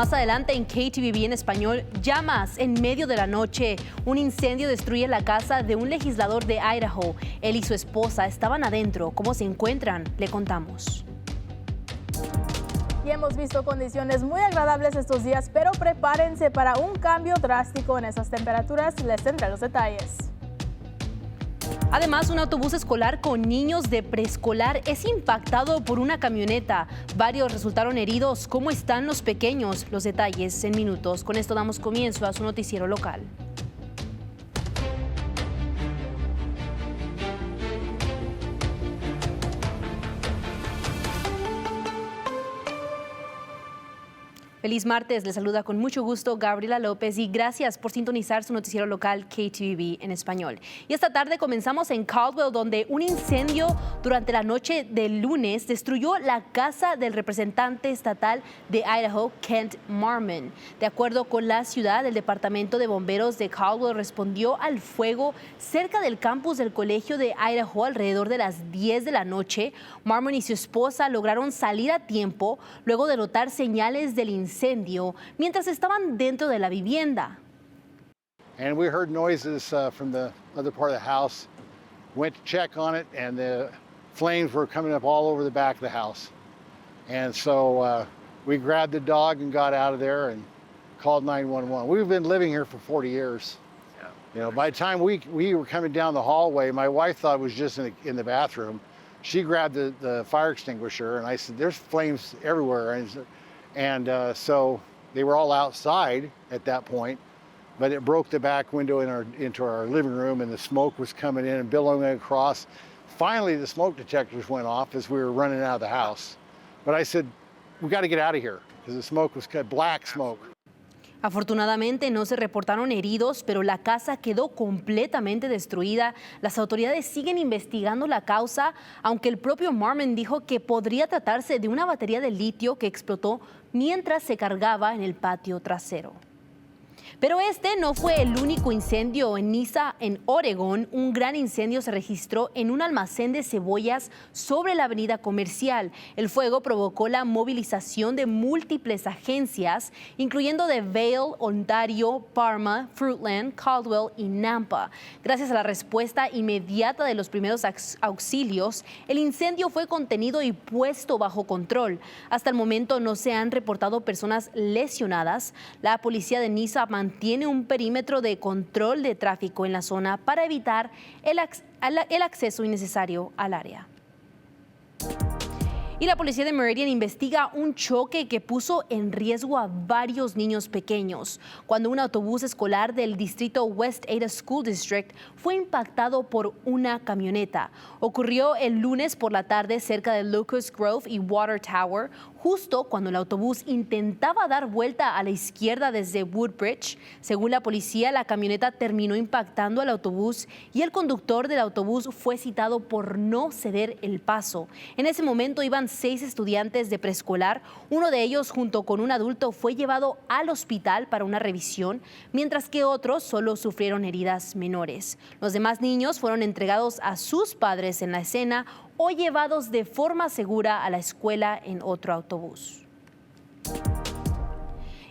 Más adelante en KTVB en español, llamas en medio de la noche. Un incendio destruye la casa de un legislador de Idaho. Él y su esposa estaban adentro. ¿Cómo se encuentran? Le contamos. Y hemos visto condiciones muy agradables estos días, pero prepárense para un cambio drástico en esas temperaturas. Les tendré los detalles. Además, un autobús escolar con niños de preescolar es impactado por una camioneta. Varios resultaron heridos. ¿Cómo están los pequeños? Los detalles en minutos. Con esto damos comienzo a su noticiero local. Feliz martes, les saluda con mucho gusto Gabriela López y gracias por sintonizar su noticiero local KTVB en español. Y esta tarde comenzamos en Caldwell, donde un incendio durante la noche del lunes destruyó la casa del representante estatal de Idaho, Kent Marmon. De acuerdo con la ciudad, el departamento de bomberos de Caldwell respondió al fuego cerca del campus del colegio de Idaho alrededor de las 10 de la noche. Marmon y su esposa lograron salir a tiempo luego de notar señales del incendio mientras estaban dentro de la vivienda. And we heard noises from the other part of the house. Went to check on it, and the flames were coming up all over the back of the house. And so we grabbed the dog and got out of there and called 911. We've been living here for 40 years. Yeah. You know, by the time we were coming down the hallway, my wife thought it was just in the bathroom. She grabbed the fire extinguisher, and I said, "There's flames everywhere." And so they were all outside at that point, but it broke the back window into our living room, and the smoke was coming in and billowing across. Finally, the smoke detectors went off as we were running out of the house. But I said, "We got to get out of here," because the smoke was black smoke. Afortunadamente no se reportaron heridos, pero la casa quedó completamente destruida. Las autoridades siguen investigando la causa, aunque el propio Marmon dijo que podría tratarse de una batería de litio que explotó mientras se cargaba en el patio trasero. Pero este no fue el único incendio. En Mesa, en Oregón, un gran incendio se registró en un almacén de cebollas sobre la avenida comercial. El fuego provocó la movilización de múltiples agencias, incluyendo de Vail, Ontario, Parma, Fruitland, Caldwell y Nampa. Gracias a la respuesta inmediata de los primeros auxilios, el incendio fue contenido y puesto bajo control. Hasta el momento no se han reportado personas lesionadas. La policía de Mesa mantiene un perímetro de control de tráfico en la zona para evitar el acceso innecesario al área. Y la policía de Meridian investiga un choque que puso en riesgo a varios niños pequeños cuando un autobús escolar del distrito West Ada School District fue impactado por una camioneta. Ocurrió el lunes por la tarde cerca de Locust Grove y Water Tower, justo cuando el autobús intentaba dar vuelta a la izquierda desde Woodbridge. Según la policía, la camioneta terminó impactando al autobús y el conductor del autobús fue citado por no ceder el paso. En ese momento iban 6 estudiantes de preescolar. Uno de ellos, junto con un adulto, fue llevado al hospital para una revisión, mientras que otros solo sufrieron heridas menores. Los demás niños fueron entregados a sus padres en la escena o llevados de forma segura a la escuela en otro autobús.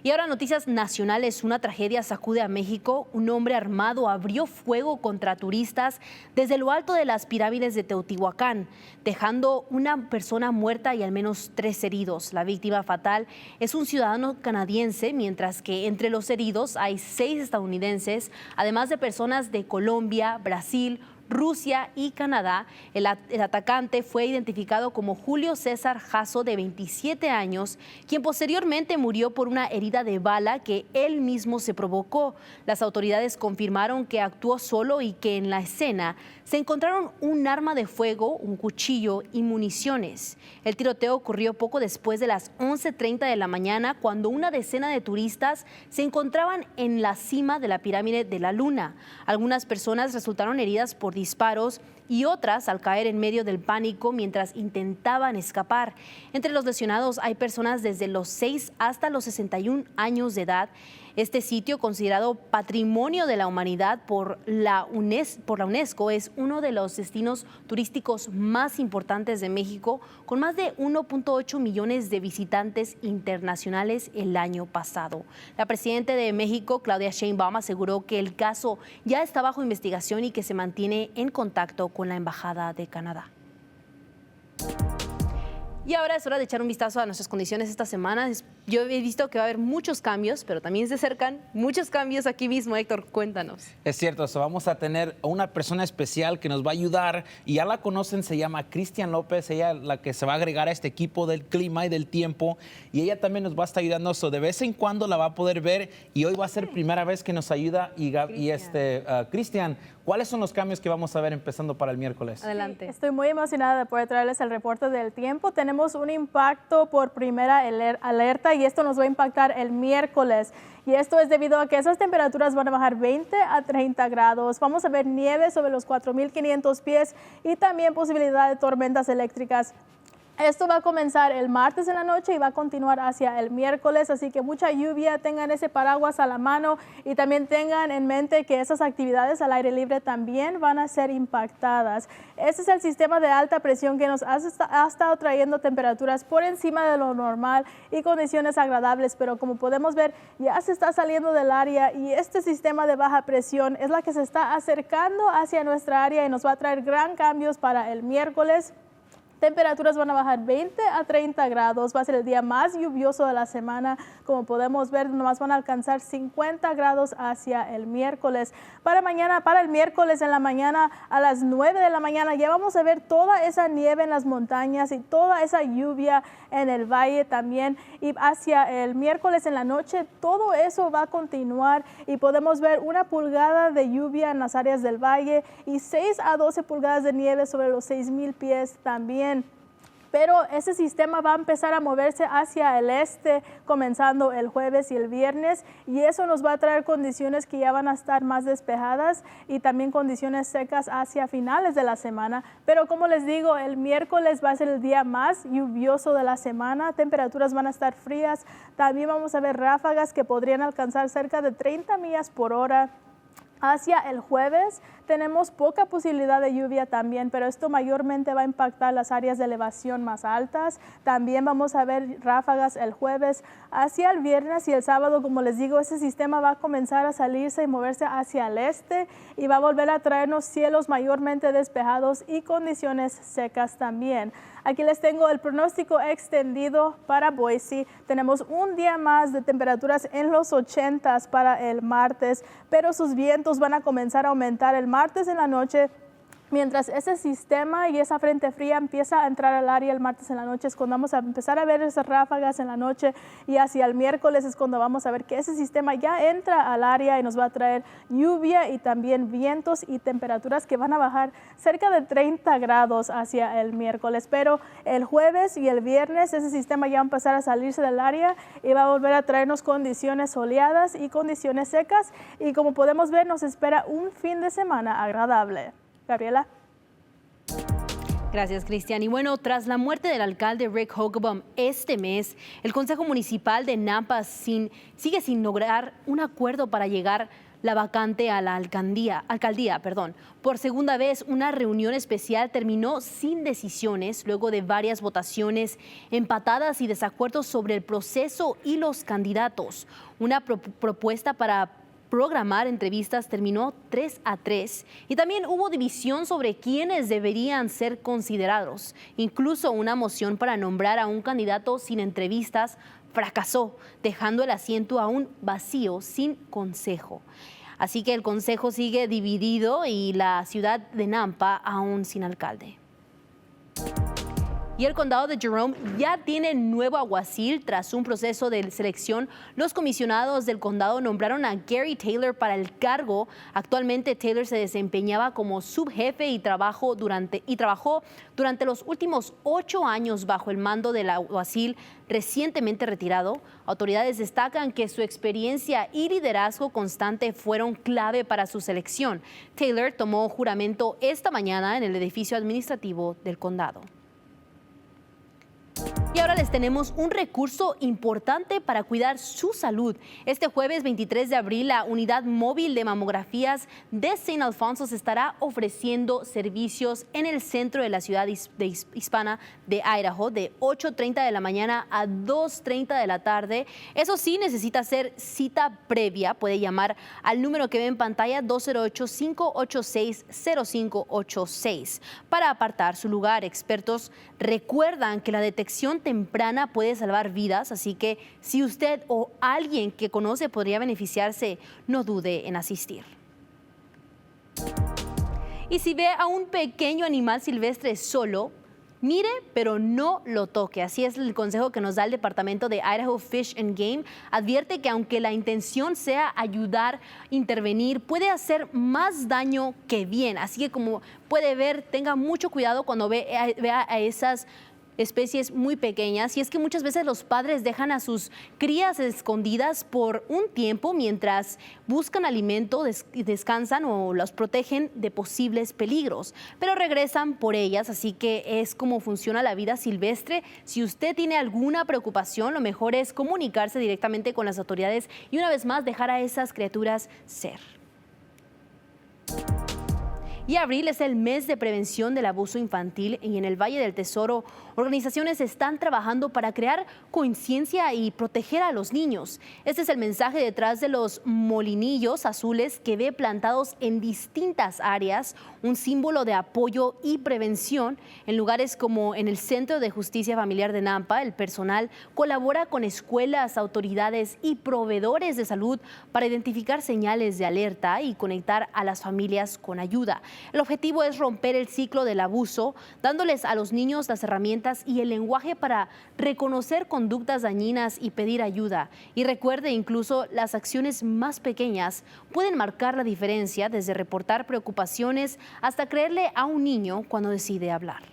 Y ahora noticias nacionales. Una tragedia sacude a México. Un hombre armado abrió fuego contra turistas desde lo alto de las pirámides de Teotihuacán, dejando una persona muerta y al menos 3 heridos. La víctima fatal es un ciudadano canadiense, mientras que entre los heridos hay 6 estadounidenses, además de personas de Colombia, Brasil, Rusia y Canadá. El atacante fue identificado como Julio César Jasso, de 27 años, quien posteriormente murió por una herida de bala que él mismo se provocó. Las autoridades confirmaron que actuó solo y que en la escena se encontraron un arma de fuego, un cuchillo y municiones. El tiroteo ocurrió poco después de las 11:30 de la mañana, cuando una decena de turistas se encontraban en la cima de la pirámide de la Luna. Algunas personas resultaron heridas por disparos y otras al caer en medio del pánico mientras intentaban escapar. Entre los lesionados hay personas desde los 6 hasta los 61 años de edad. Este sitio, considerado Patrimonio de la Humanidad por la UNESCO, es uno de los destinos turísticos más importantes de México, con más de 1.8 millones de visitantes internacionales el año pasado. La presidenta de México, Claudia Sheinbaum, aseguró que el caso ya está bajo investigación y que se mantiene en contacto con la Embajada de Canadá. Y ahora es hora de echar un vistazo a nuestras condiciones esta semana. Yo he visto que va a haber muchos cambios, pero también se acercan muchos cambios aquí mismo. Héctor, cuéntanos. Es cierto, vamos a tener a una persona especial que nos va a ayudar, y ya la conocen, se llama Cristian López, ella es la que se va a agregar a este equipo del clima y del tiempo, y ella también nos va a estar ayudando. De vez en cuando la va a poder ver, y hoy va a ser primera vez que nos ayuda. Cristian, ¿cuáles son los cambios que vamos a ver empezando para el miércoles? Adelante. Sí, estoy muy emocionada de poder traerles el reporte del tiempo. Tenemos un impacto por primera alerta y esto nos va a impactar el miércoles. Y esto es debido a que esas temperaturas van a bajar 20 a 30 grados. Vamos a ver nieve sobre los 4.500 pies y también posibilidad de tormentas eléctricas. Esto va a comenzar el martes en la noche y va a continuar hacia el miércoles, así que mucha lluvia, tengan ese paraguas a la mano y también tengan en mente que esas actividades al aire libre también van a ser impactadas. Este es el sistema de alta presión que nos ha estado trayendo temperaturas por encima de lo normal y condiciones agradables, pero como podemos ver ya se está saliendo del área y este sistema de baja presión es la que se está acercando hacia nuestra área y nos va a traer gran cambios para el miércoles. Temperaturas van a bajar 20 a 30 grados, va a ser el día más lluvioso de la semana. Como podemos ver, nomás van a alcanzar 50 grados hacia el miércoles. Para el miércoles en la mañana, a las 9 de la mañana, ya vamos a ver toda esa nieve en las montañas y toda esa lluvia en el valle también. Y hacia el miércoles en la noche, todo eso va a continuar y podemos ver 1 pulgada de lluvia en las áreas del valle y 6 a 12 pulgadas de nieve sobre los 6,000 pies también. Pero ese sistema va a empezar a moverse hacia el este comenzando el jueves y el viernes y eso nos va a traer condiciones que ya van a estar más despejadas y también condiciones secas hacia finales de la semana. Pero como les digo, el miércoles va a ser el día más lluvioso de la semana, temperaturas van a estar frías, también vamos a ver ráfagas que podrían alcanzar cerca de 30 millas por hora. Hacia el jueves tenemos poca posibilidad de lluvia también, pero esto mayormente va a impactar las áreas de elevación más altas. También vamos a ver ráfagas el jueves. Hacia el viernes y el sábado, como les digo, ese sistema va a comenzar a salirse y moverse hacia el este y va a volver a traernos cielos mayormente despejados y condiciones secas también. Aquí les tengo el pronóstico extendido para Boise. Tenemos un día más de temperaturas en los 80s para el martes, pero sus vientos van a comenzar a aumentar el martes en la noche. Mientras ese sistema y esa frente fría empieza a entrar al área el martes en la noche, es cuando vamos a empezar a ver esas ráfagas en la noche y hacia el miércoles es cuando vamos a ver que ese sistema ya entra al área y nos va a traer lluvia y también vientos y temperaturas que van a bajar cerca de 30 grados hacia el miércoles. Pero el jueves y el viernes ese sistema ya va a empezar a salirse del área y va a volver a traernos condiciones soleadas y condiciones secas y como podemos ver nos espera un fin de semana agradable. Gabriela. Gracias, Cristian. Y bueno, tras la muerte del alcalde Rick Hogaboam este mes, el Consejo Municipal de Nampa sigue sin lograr un acuerdo para llegar la vacante a la alcaldía. Por segunda vez, una reunión especial terminó sin decisiones luego de varias votaciones empatadas y desacuerdos sobre el proceso y los candidatos. Una propuesta para programar entrevistas terminó 3-3 y también hubo división sobre quiénes deberían ser considerados. Incluso una moción para nombrar a un candidato sin entrevistas fracasó, dejando el asiento aún vacío sin consejo. Así que el consejo sigue dividido y la ciudad de Nampa aún sin alcalde. Y el condado de Jerome ya tiene nuevo alguacil. Tras un proceso de selección, los comisionados del condado nombraron a Gary Taylor para el cargo. Actualmente Taylor se desempeñaba como subjefe y trabajó durante los últimos 8 años bajo el mando del alguacil recientemente retirado. Autoridades destacan que su experiencia y liderazgo constante fueron clave para su selección. Taylor tomó juramento esta mañana en el edificio administrativo del condado. Y ahora les tenemos un recurso importante para cuidar su salud. Este jueves 23 de abril, la unidad móvil de mamografías de St. Alfonso estará ofreciendo servicios en el centro de la ciudad hispana de Idaho de 8:30 de la mañana a 2:30 de la tarde. Eso sí, necesita hacer cita previa. Puede llamar al número que ve en pantalla 208-586-0586 para apartar su lugar. Expertos recuerdan que la detección temprana puede salvar vidas, así que si usted o alguien que conoce podría beneficiarse, no dude en asistir. Y si ve a un pequeño animal silvestre solo, mire, pero no lo toque. Así es el consejo que nos da el departamento de Idaho Fish and Game. Advierte que aunque la intención sea ayudar, intervenir, puede hacer más daño que bien. Así que como puede ver, tenga mucho cuidado cuando vea a esas especies muy pequeñas, y es que muchas veces los padres dejan a sus crías escondidas por un tiempo mientras buscan alimento, descansan o los protegen de posibles peligros, pero regresan por ellas. Así que es como funciona la vida silvestre. Si usted tiene alguna preocupación, lo mejor es comunicarse directamente con las autoridades y una vez más dejar a esas criaturas ser. Y abril es el mes de prevención del abuso infantil, y en el Valle del Tesoro organizaciones están trabajando para crear conciencia y proteger a los niños. Este es el mensaje detrás de los molinillos azules que ve plantados en distintas áreas, un símbolo de apoyo y prevención. En lugares como en el Centro de Justicia Familiar de Nampa, el personal colabora con escuelas, autoridades y proveedores de salud para identificar señales de alerta y conectar a las familias con ayuda. El objetivo es romper el ciclo del abuso, dándoles a los niños las herramientas y el lenguaje para reconocer conductas dañinas y pedir ayuda. Y recuerde, incluso las acciones más pequeñas pueden marcar la diferencia, desde reportar preocupaciones hasta creerle a un niño cuando decide hablar.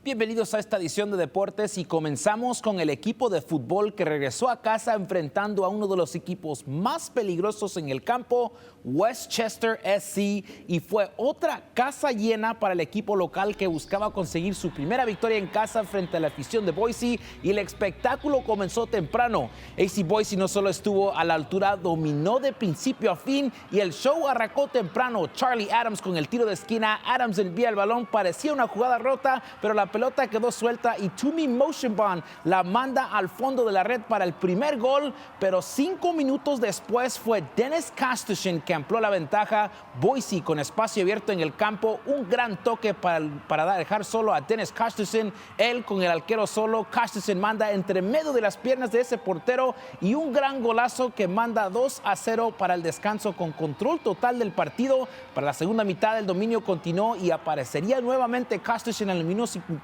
Bienvenidos a esta edición de Deportes, y comenzamos con el equipo de fútbol que regresó a casa enfrentando a uno de los equipos más peligrosos en el campo, Westchester SC, y fue otra casa llena para el equipo local que buscaba conseguir su primera victoria en casa frente a la afición de Boise, y el espectáculo comenzó temprano. AC Boise no solo estuvo a la altura, dominó de principio a fin y el show arrancó temprano. Charlie Adams con el tiro de esquina. Adams envía el balón, parecía una jugada rota, pero la pelota quedó suelta y Toomey Motionbon la manda al fondo de la red para el primer gol, pero 5 minutos después fue Dennis Castleton que amplió la ventaja. Boise con espacio abierto en el campo, un gran toque para dejar solo a Dennis Castleton, él con el arquero solo. Castleton manda entre medio de las piernas de ese portero y un gran golazo que manda 2-0 para el descanso, con control total del partido. Para la segunda mitad el dominio continuó y aparecería nuevamente Castleton en el minuto 54,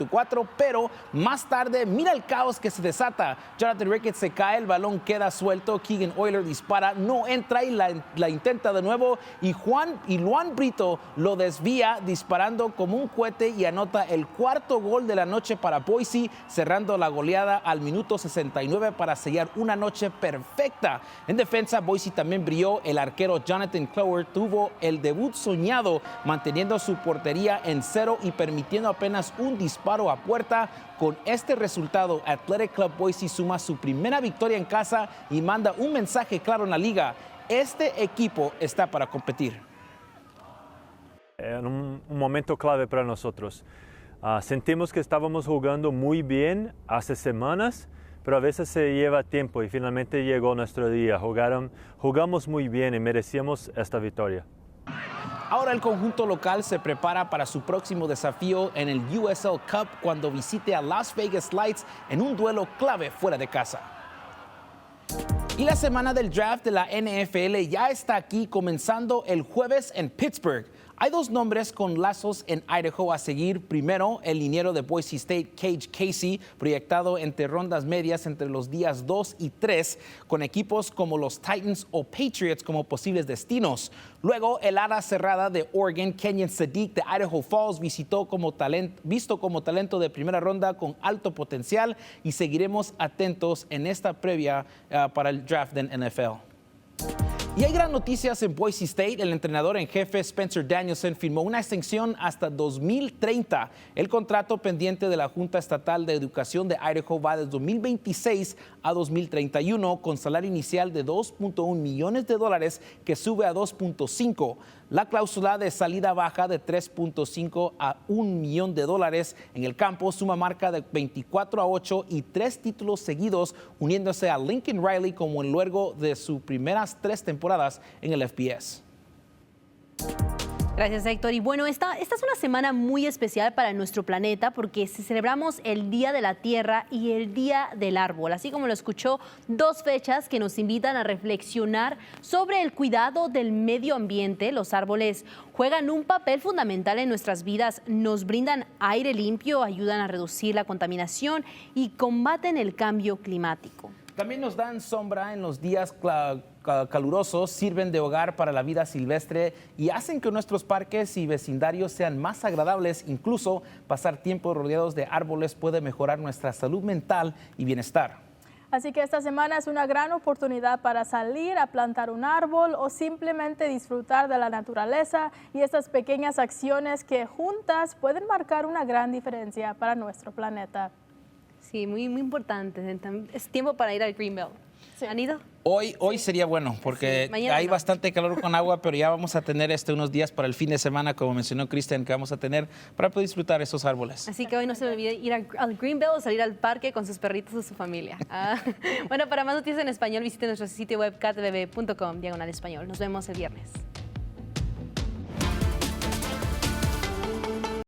pero más tarde mira el caos que se desata. Jonathan Ricketts se cae, el balón queda suelto, Keegan Euler dispara, no entra y la intenta de nuevo, y Luan Brito lo desvía disparando como un cohete y anota el cuarto gol de la noche para Boise, cerrando la goleada al minuto 69 para sellar una noche perfecta. En defensa, Boise también brilló. El arquero Jonathan Clower tuvo el debut soñado, manteniendo su portería en 0 y permitiendo apenas un disparo a puerta. Con este resultado, Athletic Club Boise suma su primera victoria en casa y manda un mensaje claro en la liga: este equipo está para competir. En un momento clave para nosotros. Sentimos que estábamos jugando muy bien hace semanas, pero a veces se lleva tiempo y finalmente llegó nuestro día. Jugamos muy bien y merecíamos esta victoria. Ahora el conjunto local se prepara para su próximo desafío en el USL Cup cuando visite a Las Vegas Lights en un duelo clave fuera de casa. Y la semana del draft de la NFL ya está aquí, comenzando el jueves en Pittsburgh. Hay dos nombres con lazos en Idaho a seguir. Primero, el liniero de Boise State, Cage Casey, proyectado entre rondas medias entre los días 2 y 3, con equipos como los Titans o Patriots como posibles destinos. Luego, el ala cerrada de Oregon, Kenyon Sadiq de Idaho Falls, visto como talento de primera ronda con alto potencial, y seguiremos atentos en esta previa para el draft del NFL. Y hay gran noticias en Boise State. El entrenador en jefe Spencer Danielson firmó una extensión hasta 2030. El contrato pendiente de la Junta Estatal de Educación de Idaho va de 2026 a 2031 con salario inicial de $2.1 millones que sube a 2.5. La cláusula de salida baja de 3.5 a $1 millón. En el campo suma marca de 24-8 y 3 títulos seguidos, uniéndose a Lincoln Riley como en luego de sus primeras 3 temporadas en el FBS. Gracias, Héctor. Y bueno, esta es una semana muy especial para nuestro planeta porque celebramos el Día de la Tierra y el Día del Árbol. Así como lo escuchó, 2 fechas que nos invitan a reflexionar sobre el cuidado del medio ambiente. Los árboles juegan un papel fundamental en nuestras vidas. Nos brindan aire limpio, ayudan a reducir la contaminación y combaten el cambio climático. También nos dan sombra en los días calurosos, sirven de hogar para la vida silvestre y hacen que nuestros parques y vecindarios sean más agradables. Incluso pasar tiempo rodeados de árboles puede mejorar nuestra salud mental y bienestar. Así que esta semana es una gran oportunidad para salir a plantar un árbol o simplemente disfrutar de la naturaleza y estas pequeñas acciones que juntas pueden marcar una gran diferencia para nuestro planeta. Sí, muy importante. Es tiempo para ir al Greenbelt. Sí. ¿Han ido? Hoy sería bueno porque sí, hay no. bastante calor con agua, pero ya vamos a tener unos días para el fin de semana, como mencionó Cristian, que vamos a tener para poder disfrutar esos árboles. Así que hoy no se le olvide ir al Greenbelt o salir al parque con sus perritos o su familia. Bueno, para más noticias en español, visite nuestro sitio web ktvb.com/español. Nos vemos el viernes.